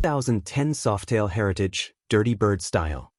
2010 Softail Heritage, Dirty Bird Style.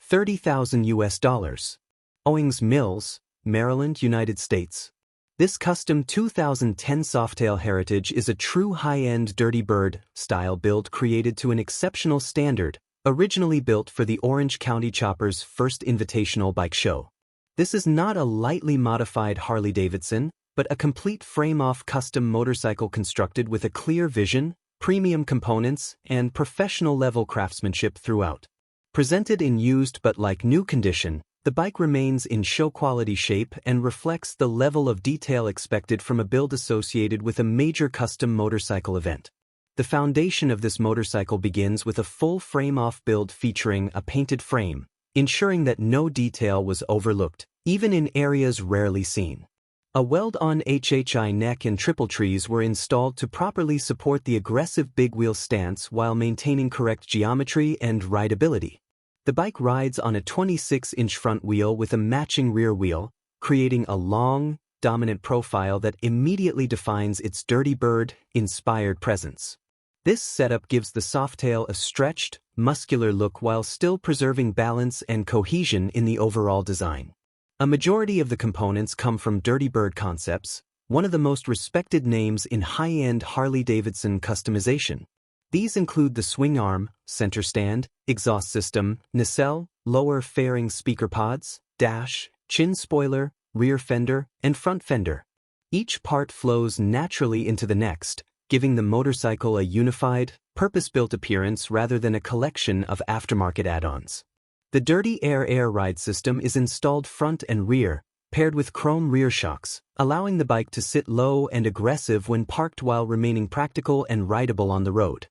$30,000. Owings Mills, Maryland, United States. This custom 2010 Softail Heritage is a true high-end Dirty Bird style build created to an exceptional standard, originally built for the Orange County Choppers' first invitational bike show. This is not a lightly modified Harley-Davidson, but a complete frame-off custom motorcycle constructed with a clear vision, premium components, and professional-level craftsmanship throughout. Presented in used but like new condition, the bike remains in show-quality shape and reflects the level of detail expected from a build associated with a major custom motorcycle event. The foundation of this motorcycle begins with a full frame-off build featuring a painted frame, ensuring that no detail was overlooked, even in areas rarely seen. A weld-on HHI neck and triple trees were installed to properly support the aggressive big wheel stance while maintaining correct geometry and rideability. The bike rides on a 26-inch front wheel with a matching rear wheel, creating a long, dominant profile that immediately defines its Dirty Bird-inspired presence. This setup gives the Softail a stretched, muscular look while still preserving balance and cohesion in the overall design. A majority of the components come from Dirty Bird Concepts, one of the most respected names in high-end Harley-Davidson customization. These include the swing arm, center stand, exhaust system, nacelle, lower fairing speaker pods, dash, chin spoiler, rear fender, and front fender. Each part flows naturally into the next, giving the motorcycle a unified, purpose-built appearance rather than a collection of aftermarket add-ons. The Dirty Air ride system is installed front and rear, paired with chrome rear shocks, allowing the bike to sit low and aggressive when parked while remaining practical and rideable on the road.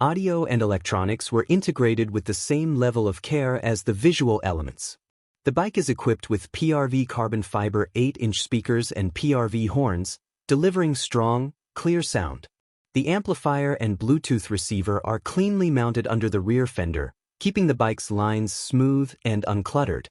Audio and electronics were integrated with the same level of care as the visual elements. The bike is equipped with PRV carbon fiber 8-inch speakers and PRV horns, delivering strong, clear sound. The amplifier and Bluetooth receiver are cleanly mounted under the rear fender, keeping the bike's lines smooth and uncluttered.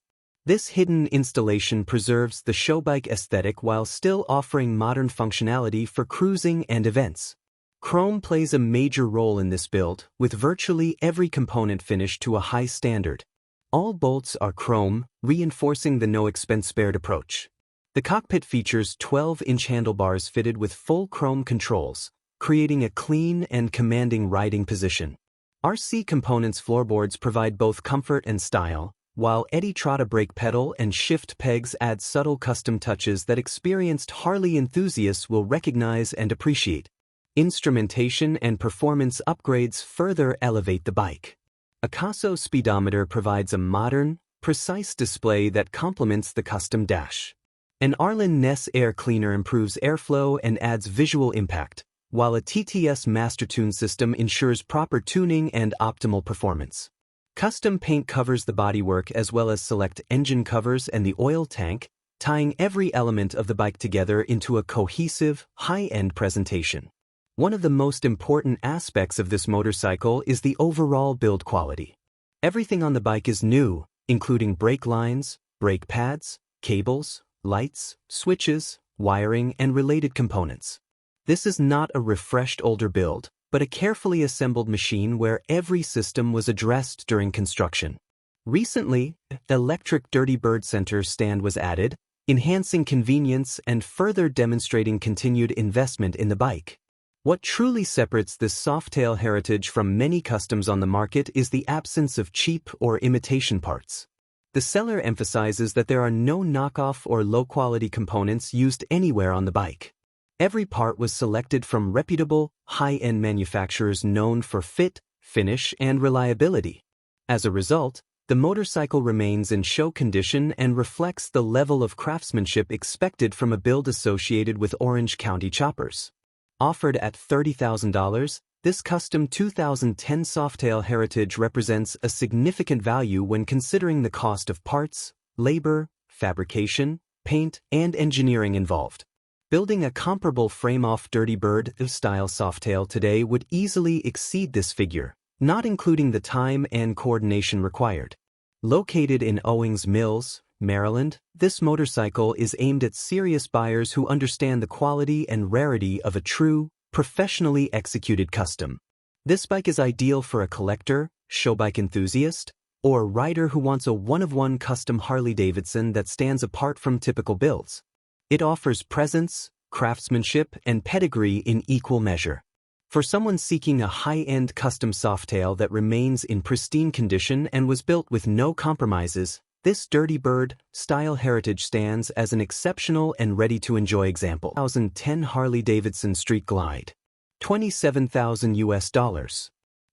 This hidden installation preserves the show bike aesthetic while still offering modern functionality for cruising and events. Chrome plays a major role in this build, with virtually every component finished to a high standard. All bolts are chrome, reinforcing the no-expense-spared approach. The cockpit features 12-inch handlebars fitted with full chrome controls, creating a clean and commanding riding position. RC Components floorboards provide both comfort and style, while Eddie Trotta brake pedal and shift pegs add subtle custom touches that experienced Harley enthusiasts will recognize and appreciate. Instrumentation and performance upgrades further elevate the bike. A Casio speedometer provides a modern, precise display that complements the custom dash. An Arlen Ness air cleaner improves airflow and adds visual impact, while a TTS Mastertune system ensures proper tuning and optimal performance. Custom paint covers the bodywork as well as select engine covers and the oil tank, tying every element of the bike together into a cohesive, high-end presentation. One of the most important aspects of this motorcycle is the overall build quality. Everything on the bike is new, including brake lines, brake pads, cables, lights, switches, wiring, and related components. This is not a refreshed older build, but a carefully assembled machine where every system was addressed during construction. Recently, the electric Dirty Bird center stand was added, enhancing convenience and further demonstrating continued investment in the bike. What truly separates this Softail Heritage from many customs on the market is the absence of cheap or imitation parts. The seller emphasizes that there are no knockoff or low-quality components used anywhere on the bike. Every part was selected from reputable, high-end manufacturers known for fit, finish, and reliability. As a result, the motorcycle remains in show condition and reflects the level of craftsmanship expected from a build associated with Orange County Choppers. Offered at $30,000, this custom 2010 Softail Heritage represents a significant value when considering the cost of parts, labor, fabrication, paint, and engineering involved. Building a comparable frame-off Dirty Bird-style Softail today would easily exceed this figure, not including the time and coordination required. Located in Owings Mills, Maryland, this motorcycle is aimed at serious buyers who understand the quality and rarity of a true, professionally executed custom. This bike is ideal for a collector, show bike enthusiast, or rider who wants a one-of-one custom Harley-Davidson that stands apart from typical builds. It offers presence, craftsmanship, and pedigree in equal measure. For someone seeking a high-end custom Softail that remains in pristine condition and was built with no compromises, this Dirty Bird Softail Heritage stands as an exceptional and ready-to-enjoy example. 2010 Harley-Davidson Street Glide. $27,000.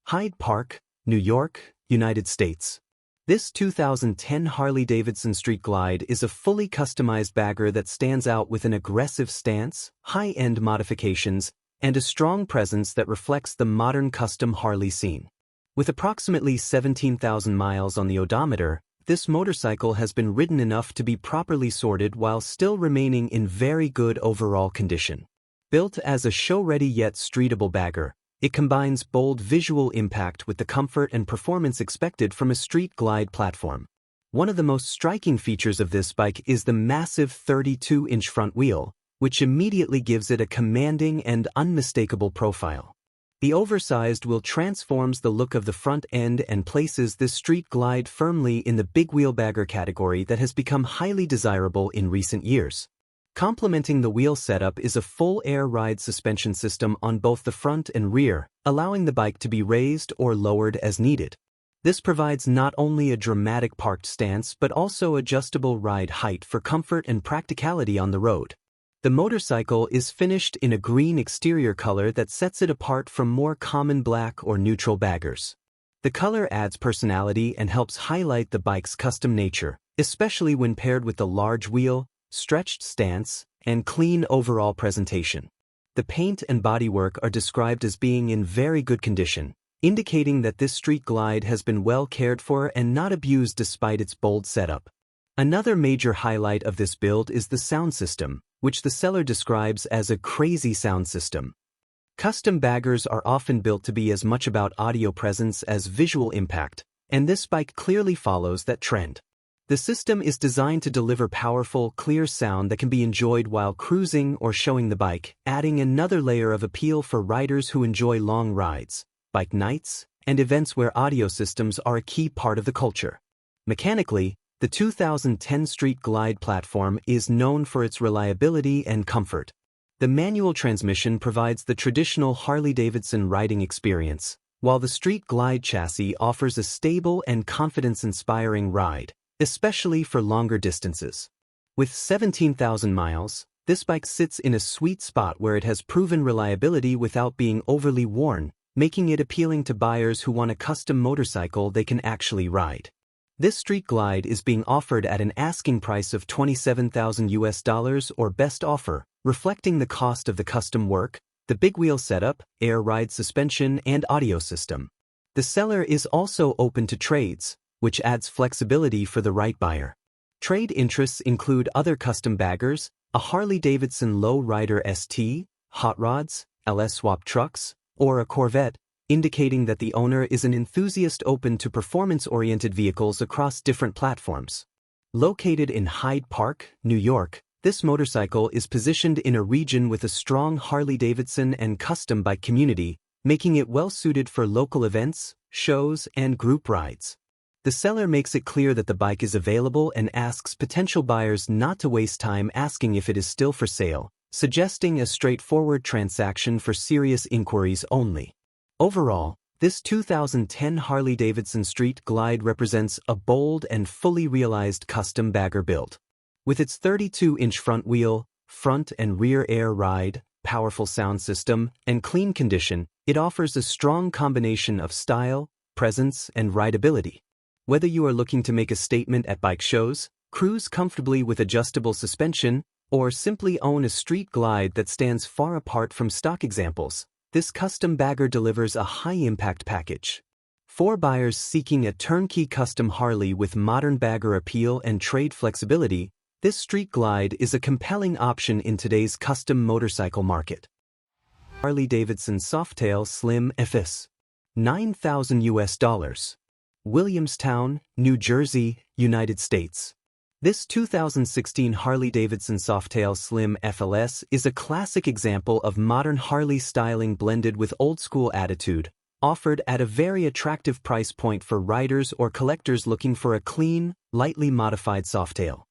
Hyde Park, New York, United States. This 2010 Harley-Davidson Street Glide is a fully customized bagger that stands out with an aggressive stance, high-end modifications, and a strong presence that reflects the modern custom Harley scene. With approximately 17,000 miles on the odometer, this motorcycle has been ridden enough to be properly sorted while still remaining in very good overall condition. Built as a show-ready yet streetable bagger, it combines bold visual impact with the comfort and performance expected from a street glide platform. One of the most striking features of this bike is the massive 32-inch front wheel, which immediately gives it a commanding and unmistakable profile. The oversized wheel transforms the look of the front end and places this street glide firmly in the big wheel bagger category that has become highly desirable in recent years. Complementing the wheel setup is a full air ride suspension system on both the front and rear, allowing the bike to be raised or lowered as needed. This provides not only a dramatic parked stance but also adjustable ride height for comfort and practicality on the road. The motorcycle is finished in a green exterior color that sets it apart from more common black or neutral baggers. The color adds personality and helps highlight the bike's custom nature, especially when paired with the large wheel, stretched stance, and clean overall presentation. The paint and bodywork are described as being in very good condition, indicating that this street glide has been well cared for and not abused despite its bold setup. Another major highlight of this build is the sound system, which the seller describes as a crazy sound system. Custom baggers are often built to be as much about audio presence as visual impact, and this bike clearly follows that trend. The system is designed to deliver powerful, clear sound that can be enjoyed while cruising or showing the bike, adding another layer of appeal for riders who enjoy long rides, bike nights, and events where audio systems are a key part of the culture. Mechanically, the 2010 Street Glide platform is known for its reliability and comfort. The manual transmission provides the traditional Harley-Davidson riding experience, while the Street Glide chassis offers a stable and confidence-inspiring ride, especially for longer distances. With 17,000 miles, this bike sits in a sweet spot where it has proven reliability without being overly worn, making it appealing to buyers who want a custom motorcycle they can actually ride. This Street Glide is being offered at an asking price of $27,000 or best offer, reflecting the cost of the custom work, the big wheel setup, air ride suspension, and audio system. The seller is also open to trades, which adds flexibility for the right buyer. Trade interests include other custom baggers, a Harley-Davidson Low Rider ST, hot rods, LS swap trucks, or a Corvette, indicating that the owner is an enthusiast open to performance-oriented vehicles across different platforms. Located in Hyde Park, New York, this motorcycle is positioned in a region with a strong Harley-Davidson and custom bike community, making it well-suited for local events, shows, and group rides. The seller makes it clear that the bike is available and asks potential buyers not to waste time asking if it is still for sale, suggesting a straightforward transaction for serious inquiries only. Overall, this 2010 Harley-Davidson Street Glide represents a bold and fully realized custom bagger build. With its 32-inch front wheel, front and rear air ride, powerful sound system, and clean condition, it offers a strong combination of style, presence, and rideability. Whether you are looking to make a statement at bike shows, cruise comfortably with adjustable suspension, or simply own a street glide that stands far apart from stock examples, this custom bagger delivers a high-impact package. For buyers seeking a turnkey custom Harley with modern bagger appeal and trade flexibility, this Street Glide is a compelling option in today's custom motorcycle market. Harley-Davidson Softail Slim FS. $9,000. Williamstown, New Jersey, United States. This 2016 Harley-Davidson Softail Slim FLS is a classic example of modern Harley styling blended with old-school attitude, offered at a very attractive price point for riders or collectors looking for a clean, lightly modified Softail.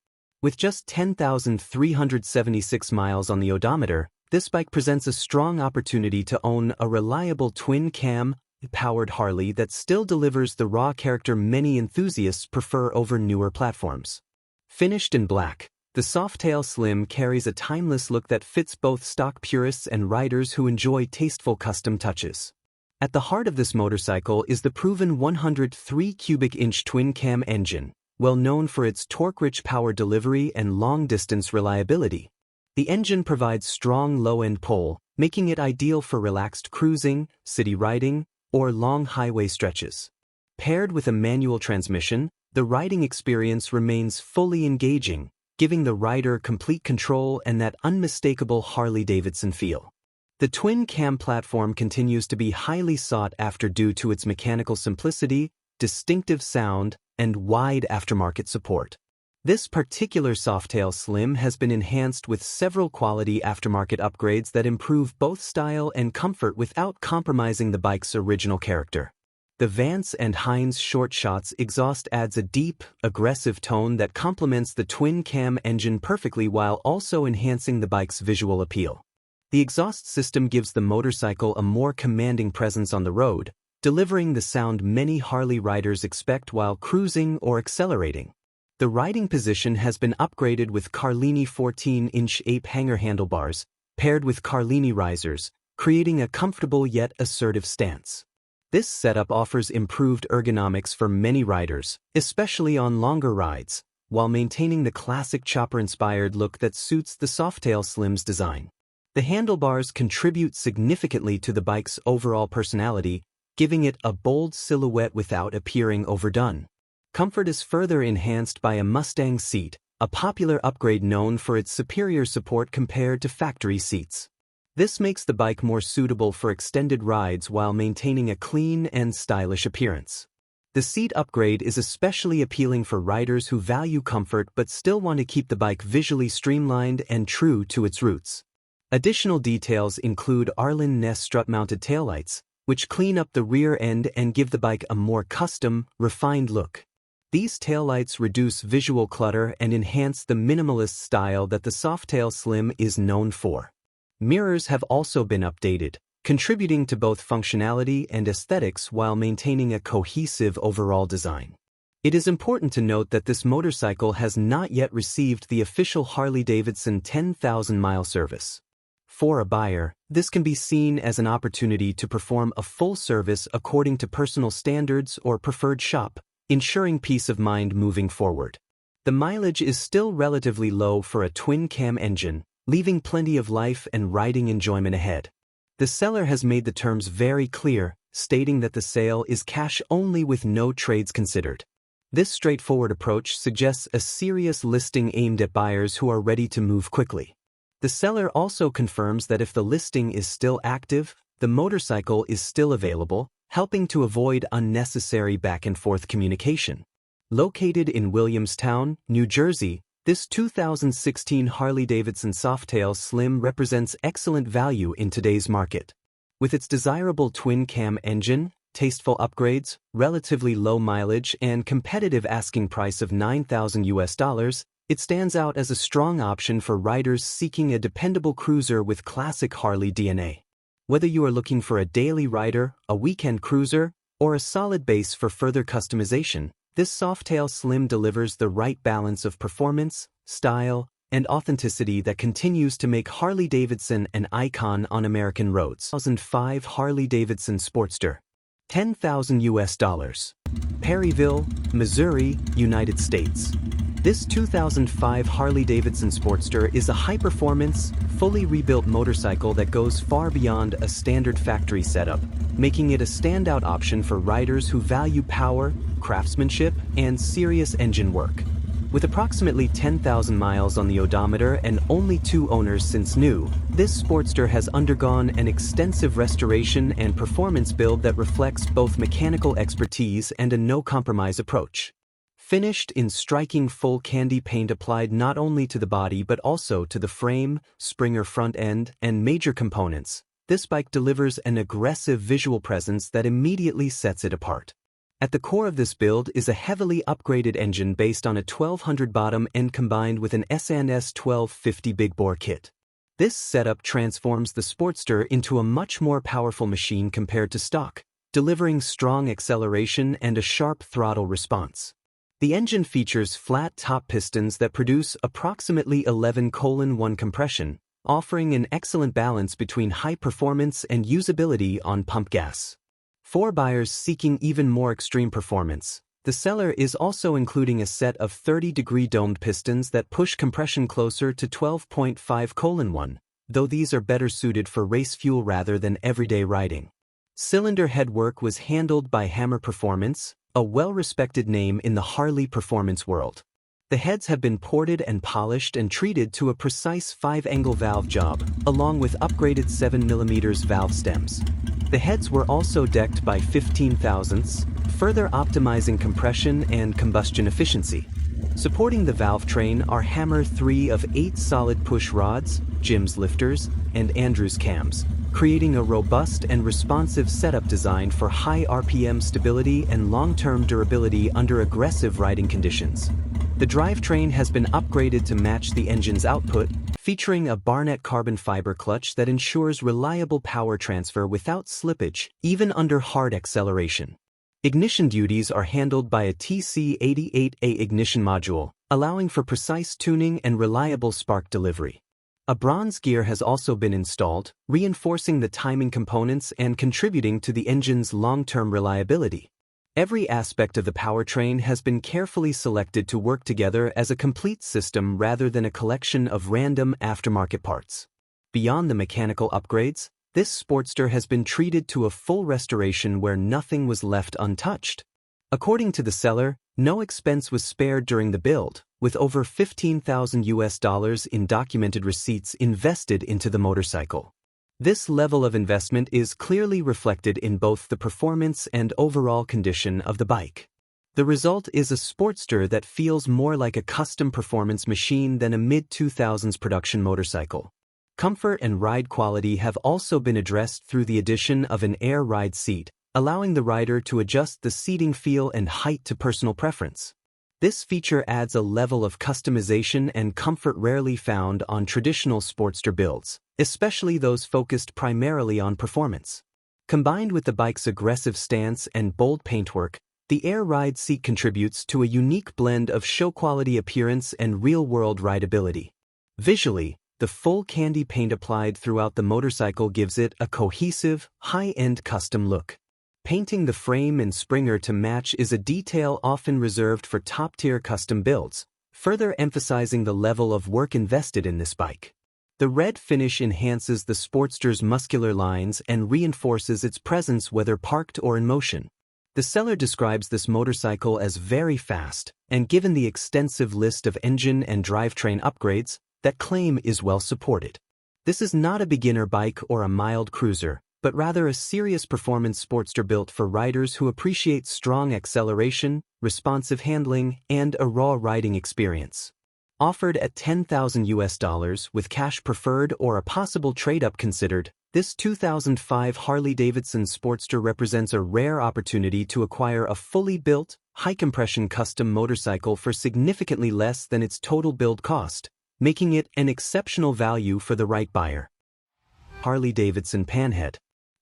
With just 10,376 miles on the odometer, this bike presents a strong opportunity to own a reliable twin-cam, powered Harley that still delivers the raw character many enthusiasts prefer over newer platforms. Finished in black, the Softail Slim carries a timeless look that fits both stock purists and riders who enjoy tasteful custom touches. At the heart of this motorcycle is the proven 103 cubic inch twin-cam engine, well known for its torque-rich power delivery and long-distance reliability. The engine provides strong low-end pull, making it ideal for relaxed cruising, city riding, or long highway stretches. Paired with a manual transmission, the riding experience remains fully engaging, giving the rider complete control and that unmistakable Harley-Davidson feel. The twin-cam platform continues to be highly sought after due to its mechanical simplicity, distinctive sound, and wide aftermarket support. This particular Softail Slim has been enhanced with several quality aftermarket upgrades that improve both style and comfort without compromising the bike's original character. The Vance and Hines short shots exhaust adds a deep, aggressive tone that complements the twin-cam engine perfectly while also enhancing the bike's visual appeal. The exhaust system gives the motorcycle a more commanding presence on the road, delivering the sound many Harley riders expect while cruising or accelerating. The riding position has been upgraded with Carlini 14-inch ape hanger handlebars, paired with Carlini risers, creating a comfortable yet assertive stance. This setup offers improved ergonomics for many riders, especially on longer rides, while maintaining the classic chopper-inspired look that suits the Softail Slim's design. The handlebars contribute significantly to the bike's overall personality, giving it a bold silhouette without appearing overdone. Comfort is further enhanced by a Mustang seat, a popular upgrade known for its superior support compared to factory seats. This makes the bike more suitable for extended rides while maintaining a clean and stylish appearance. The seat upgrade is especially appealing for riders who value comfort but still want to keep the bike visually streamlined and true to its roots. Additional details include Arlen Ness strut-mounted taillights, which clean up the rear end and give the bike a more custom, refined look. These taillights reduce visual clutter and enhance the minimalist style that the Softail Slim is known for. Mirrors have also been updated, contributing to both functionality and aesthetics while maintaining a cohesive overall design. It is important to note that this motorcycle has not yet received the official Harley-Davidson 10,000-mile service. For a buyer, this can be seen as an opportunity to perform a full service according to personal standards or preferred shop, ensuring peace of mind moving forward. The mileage is still relatively low for a twin-cam engine, leaving plenty of life and riding enjoyment ahead. The seller has made the terms very clear, stating that the sale is cash only with no trades considered. This straightforward approach suggests a serious listing aimed at buyers who are ready to move quickly. The seller also confirms that if the listing is still active, the motorcycle is still available, helping to avoid unnecessary back-and-forth communication. Located in Williamstown, New Jersey, this 2016 Harley-Davidson Softail Slim represents excellent value in today's market. With its desirable twin-cam engine, tasteful upgrades, relatively low mileage, and competitive asking price of $9,000, it stands out as a strong option for riders seeking a dependable cruiser with classic Harley DNA. Whether you are looking for a daily rider, a weekend cruiser, or a solid base for further customization, this Softail Slim delivers the right balance of performance, style, and authenticity that continues to make Harley-Davidson an icon on American roads. 2005 Harley-Davidson Sportster. $10,000. Perryville, Missouri, United States. This 2005 Harley-Davidson Sportster is a high-performance, fully rebuilt motorcycle that goes far beyond a standard factory setup, making it a standout option for riders who value power, craftsmanship, and serious engine work. With approximately 10,000 miles on the odometer and only 2 owners since new, this Sportster has undergone an extensive restoration and performance build that reflects both mechanical expertise and a no-compromise approach. Finished in striking full candy paint applied not only to the body but also to the frame, Springer front end, and major components, This bike delivers an aggressive visual presence that immediately sets it apart. At the core of this build is a heavily upgraded engine based on a 1200 bottom end combined with an S&S 1250 big bore kit. This setup transforms the Sportster into a much more powerful machine compared to stock, delivering strong acceleration and a sharp throttle response. The engine features flat top pistons that produce approximately 11:1 compression, offering an excellent balance between high performance and usability on pump gas. For buyers seeking even more extreme performance, the seller is also including a set of 30-degree domed pistons that push compression closer to 12.5:1, though these are better suited for race fuel rather than everyday riding. Cylinder head work was handled by Hammer Performance, a well-respected name in the Harley performance world. The heads have been ported and polished and treated to a precise 5-angle valve job, along with upgraded 7mm valve stems. The heads were also decked by 15 thousandths, further optimizing compression and combustion efficiency. Supporting the valve train are Hammer 3 of 8 solid push rods, Jim's lifters, and Andrews cams, creating a robust and responsive setup designed for high RPM stability and long-term durability under aggressive riding conditions. The drivetrain has been upgraded to match the engine's output, featuring a Barnett carbon fiber clutch that ensures reliable power transfer without slippage, even under hard acceleration. Ignition duties are handled by a TC88A ignition module, allowing for precise tuning and reliable spark delivery. A bronze gear has also been installed, reinforcing the timing components and contributing to the engine's long-term reliability. Every aspect of the powertrain has been carefully selected to work together as a complete system rather than a collection of random aftermarket parts. Beyond the mechanical upgrades, this Sportster has been treated to a full restoration where nothing was left untouched. According to the seller, no expense was spared during the build, with over $15,000 in documented receipts invested into the motorcycle. This level of investment is clearly reflected in both the performance and overall condition of the bike. The result is a Sportster that feels more like a custom performance machine than a mid-2000s production motorcycle. Comfort and ride quality have also been addressed through the addition of an air ride seat, allowing the rider to adjust the seating feel and height to personal preference. This feature adds a level of customization and comfort rarely found on traditional Sportster builds, especially those focused primarily on performance. Combined with the bike's aggressive stance and bold paintwork, the air ride seat contributes to a unique blend of show-quality appearance and real-world rideability. Visually, the full candy paint applied throughout the motorcycle gives it a cohesive, high-end custom look. Painting the frame and springer to match is a detail often reserved for top-tier custom builds, further emphasizing the level of work invested in this bike. The red finish enhances the Sportster's muscular lines and reinforces its presence whether parked or in motion. The seller describes this motorcycle as very fast, and given the extensive list of engine and drivetrain upgrades, that claim is well supported. This is not a beginner bike or a mild cruiser, but rather a serious performance Sportster built for riders who appreciate strong acceleration, responsive handling, and a raw riding experience. Offered at $10,000 with cash preferred or a possible trade-up considered, this 2005 Harley-Davidson Sportster represents a rare opportunity to acquire a fully built, high-compression custom motorcycle for significantly less than its total build cost, making it an exceptional value for the right buyer. Harley-Davidson Panhead.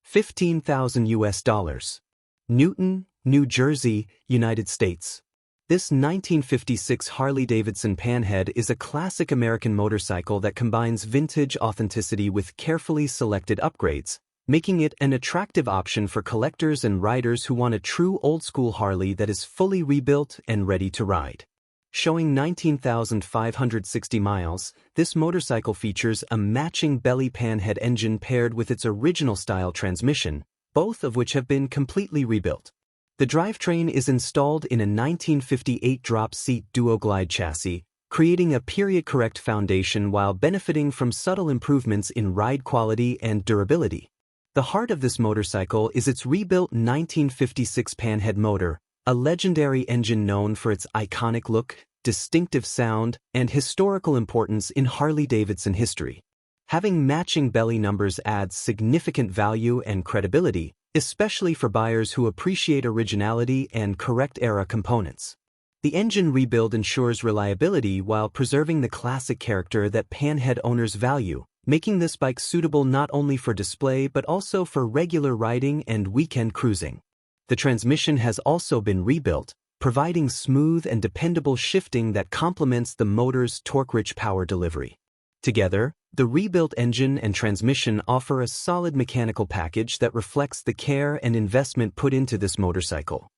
$15,000. Newton, New Jersey, United States. This 1956 Harley-Davidson Panhead is a classic American motorcycle that combines vintage authenticity with carefully selected upgrades, making it an attractive option for collectors and riders who want a true old-school Harley that is fully rebuilt and ready to ride. Showing 19,560 miles, this motorcycle features a matching belly Panhead engine paired with its original style transmission, both of which have been completely rebuilt. The drivetrain is installed in a 1958 drop-seat duo-glide chassis, creating a period-correct foundation while benefiting from subtle improvements in ride quality and durability. The heart of this motorcycle is its rebuilt 1956 Panhead motor, a legendary engine known for its iconic look, distinctive sound, and historical importance in Harley-Davidson history. Having matching belly numbers adds significant value and credibility, especially for buyers who appreciate originality and correct-era components. The engine rebuild ensures reliability while preserving the classic character that Panhead owners value, making this bike suitable not only for display but also for regular riding and weekend cruising. The transmission has also been rebuilt, providing smooth and dependable shifting that complements the motor's torque-rich power delivery. Together, the rebuilt engine and transmission offer a solid mechanical package that reflects the care and investment put into this motorcycle.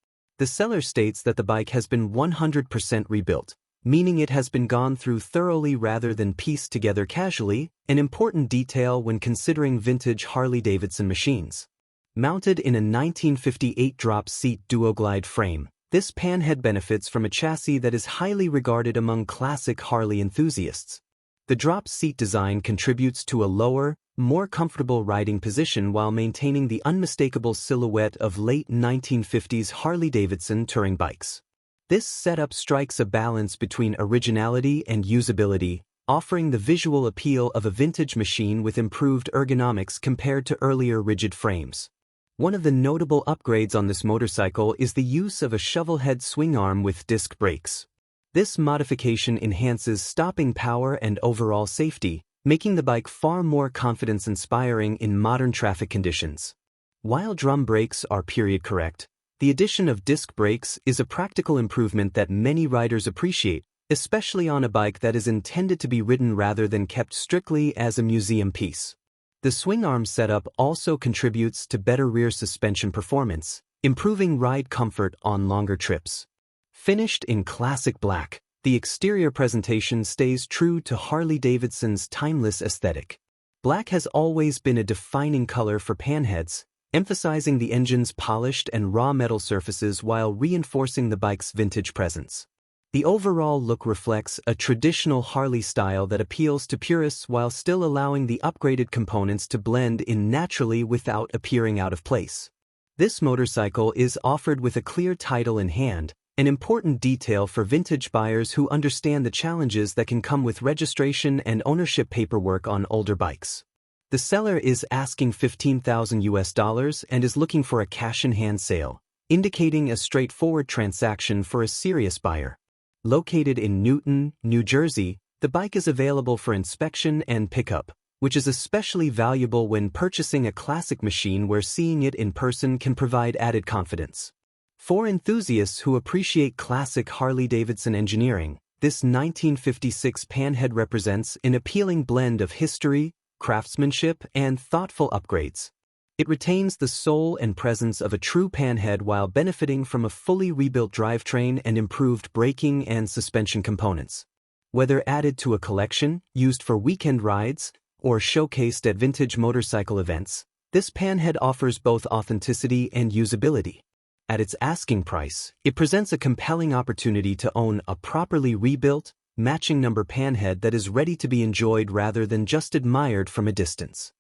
The seller states that the bike has been 100% rebuilt, meaning it has been gone through thoroughly rather than pieced together casually, an important detail when considering vintage Harley-Davidson machines. Mounted in a 1958 drop-seat duoglide frame, this Panhead benefits from a chassis that is highly regarded among classic Harley enthusiasts. The drop-seat design contributes to a lower, more comfortable riding position while maintaining the unmistakable silhouette of late 1950s Harley-Davidson touring bikes. This setup strikes a balance between originality and usability, offering the visual appeal of a vintage machine with improved ergonomics compared to earlier rigid frames. One of the notable upgrades on this motorcycle is the use of a shovelhead swing arm with disc brakes. This modification enhances stopping power and overall safety, making the bike far more confidence-inspiring in modern traffic conditions. While drum brakes are period correct, the addition of disc brakes is a practical improvement that many riders appreciate, especially on a bike that is intended to be ridden rather than kept strictly as a museum piece. The swing arm setup also contributes to better rear suspension performance, improving ride comfort on longer trips. Finished in classic black, the exterior presentation stays true to Harley-Davidson's timeless aesthetic. Black has always been a defining color for Panheads, emphasizing the engine's polished and raw metal surfaces while reinforcing the bike's vintage presence. The overall look reflects a traditional Harley style that appeals to purists while still allowing the upgraded components to blend in naturally without appearing out of place. This motorcycle is offered with a clear title in hand, an important detail for vintage buyers who understand the challenges that can come with registration and ownership paperwork on older bikes. The seller is asking $15,000 and is looking for a cash-in-hand sale, indicating a straightforward transaction for a serious buyer. Located in Newton, New Jersey, the bike is available for inspection and pickup, which is especially valuable when purchasing a classic machine where seeing it in person can provide added confidence. For enthusiasts who appreciate classic Harley-Davidson engineering, this 1956 Panhead represents an appealing blend of history, craftsmanship, and thoughtful upgrades. It retains the soul and presence of a true Panhead while benefiting from a fully rebuilt drivetrain and improved braking and suspension components. Whether added to a collection, used for weekend rides, or showcased at vintage motorcycle events, this Panhead offers both authenticity and usability. At its asking price, it presents a compelling opportunity to own a properly rebuilt, matching number Panhead that is ready to be enjoyed rather than just admired from a distance.